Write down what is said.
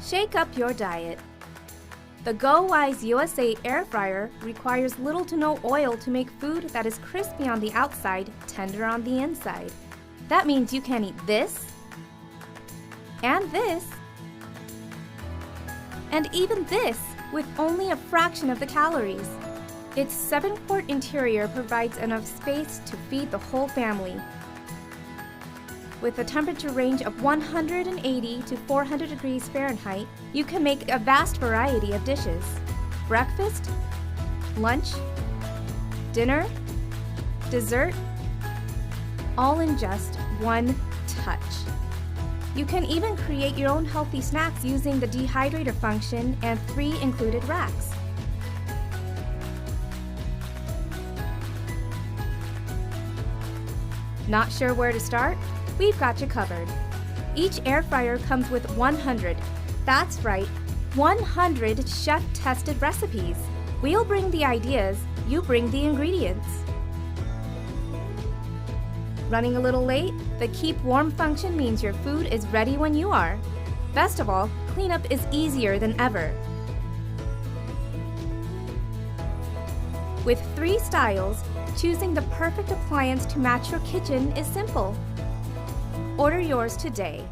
Shake up your diet. The GoWISE USA air fryer requires little to no oil to make food that is crispy on the outside, tender on the inside. That means you can eat this, and this, and even this with only a fraction of the calories. Its 7-quart interior provides enough space to feed the whole family. With a temperature range of 180 to 400 degrees Fahrenheit, you can make a vast variety of dishes. Breakfast, lunch, dinner, dessert, all in just one touch. You can even create your own healthy snacks using the dehydrator function and 3 included racks. Not sure where to start? We've got you covered. Each air fryer comes with 100, that's right, 100 chef-tested recipes. We'll bring the ideas, you bring the ingredients. Running a little late? The keep warm function means your food is ready when you are. Best of all, cleanup is easier than ever. With 3 styles, choosing the perfect appliance to match your kitchen is simple. Order yours today.